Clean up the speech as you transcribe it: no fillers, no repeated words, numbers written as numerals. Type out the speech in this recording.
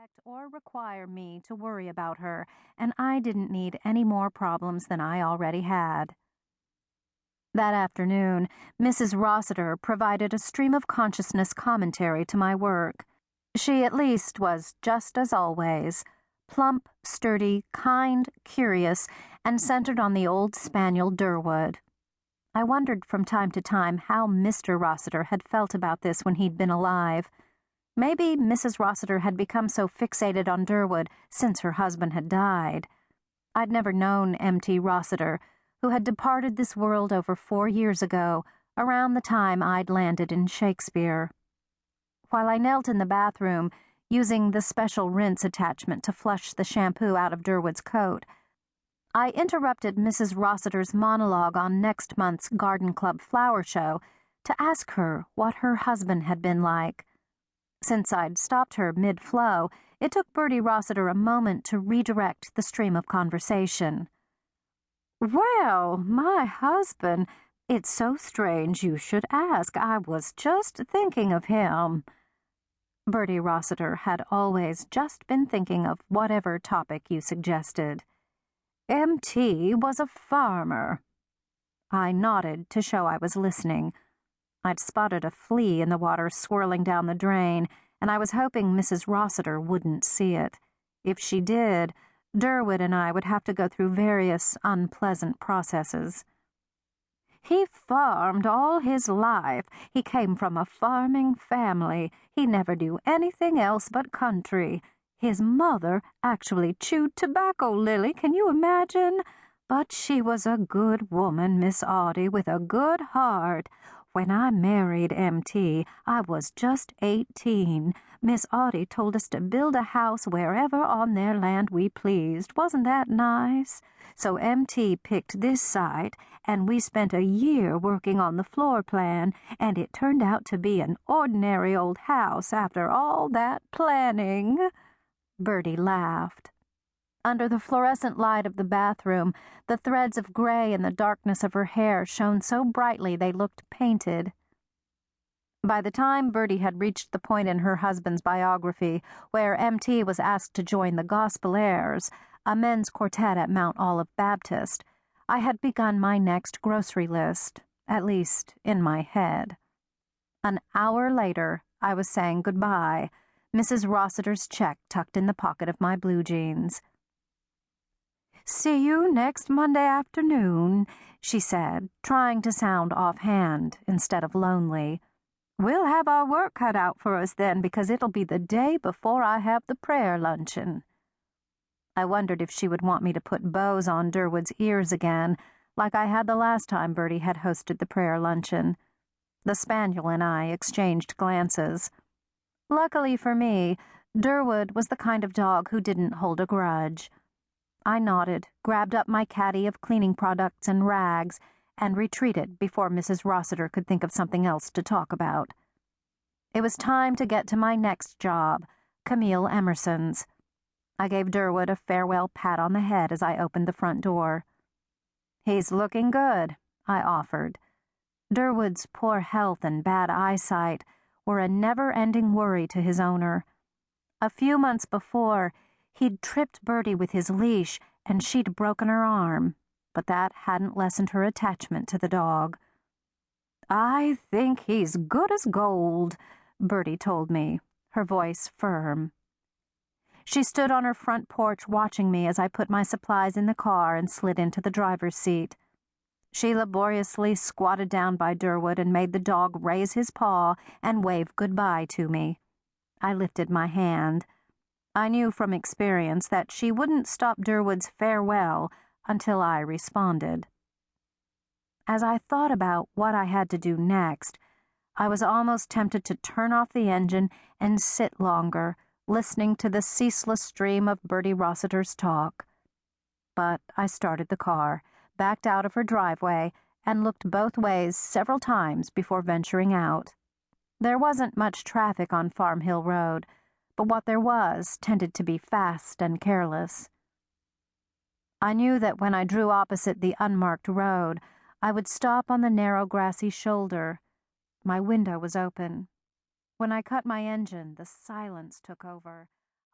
expect or require me to worry about her, and I didn't need any more problems than I already had. That afternoon, Mrs. Rossiter provided a stream of consciousness commentary to my work. She, at least, was just as always, plump, sturdy, kind, curious, and centered on the old spaniel Durwood. I wondered from time to time how Mr. Rossiter had felt about this when he'd been alive. Maybe Mrs. Rossiter had become so fixated on Durwood since her husband had died. I'd never known M.T. Rossiter, who had departed this world over 4 years ago, around the time I'd landed in Shakespeare. While I knelt in the bathroom, using the special rinse attachment to flush the shampoo out of Durwood's coat, I interrupted Mrs. Rossiter's monologue on next month's Garden Club flower show to ask her what her husband had been like. Since I'd stopped her mid-flow, it took Bertie Rossiter a moment to redirect the stream of conversation. "Well, my husband, it's so strange you should ask. I was just thinking of him." Bertie Rossiter had always just been thinking of whatever topic you suggested. "M.T. was a farmer." I nodded to show I was listening. I'd spotted a flea in the water swirling down the drain, and I was hoping Mrs. Rossiter wouldn't see it. If she did, Durwood and I would have to go through various unpleasant processes. "He farmed all his life. He came from a farming family. He never knew anything else but country. His mother actually chewed tobacco, Lily, can you imagine? But she was a good woman, Miss Audie, with a good heart. When I married M.T., I was just 18. Miss Audie told us to build a house wherever on their land we pleased. Wasn't that nice? So M.T. picked this site, and we spent a year working on the floor plan, and it turned out to be an ordinary old house after all that planning." Bertie laughed. Under the fluorescent light of the bathroom, the threads of gray in the darkness of her hair shone so brightly they looked painted. By the time Bertie had reached the point in her husband's biography where M.T. was asked to join the Gospel Airs, a men's quartet at Mount Olive Baptist, I had begun my next grocery list, at least in my head. An hour later, I was saying goodbye, Mrs. Rossiter's check tucked in the pocket of my blue jeans. "See you next Monday afternoon," she said, trying to sound offhand instead of lonely. "We'll have our work cut out for us then, because it'll be the day before I have the prayer luncheon." I wondered if she would want me to put bows on Durwood's ears again, like I had the last time Bertie had hosted the prayer luncheon. The spaniel and I exchanged glances. Luckily for me, Durwood was the kind of dog who didn't hold a grudge. I nodded, grabbed up my caddy of cleaning products and rags, and retreated before Mrs. Rossiter could think of something else to talk about. It was time to get to my next job, Camille Emerson's. I gave Durwood a farewell pat on the head as I opened the front door. "He's looking good," I offered. Durwood's poor health and bad eyesight were a never-ending worry to his owner. A few months before, he'd tripped Bertie with his leash, and she'd broken her arm, but that hadn't lessened her attachment to the dog. "I think he's good as gold," Bertie told me, her voice firm. She stood on her front porch watching me as I put my supplies in the car and slid into the driver's seat. She laboriously squatted down by Durwood and made the dog raise his paw and wave goodbye to me. I lifted my hand. I knew from experience that she wouldn't stop Durwood's farewell until I responded. As I thought about what I had to do next, I was almost tempted to turn off the engine and sit longer, listening to the ceaseless stream of Bertie Rossiter's talk. But I started the car, backed out of her driveway, and looked both ways several times before venturing out. There wasn't much traffic on Farm Hill Road, but what there was tended to be fast and careless. I knew that when I drew opposite the unmarked road, I would stop on the narrow grassy shoulder. My window was open. When I cut my engine, the silence took over.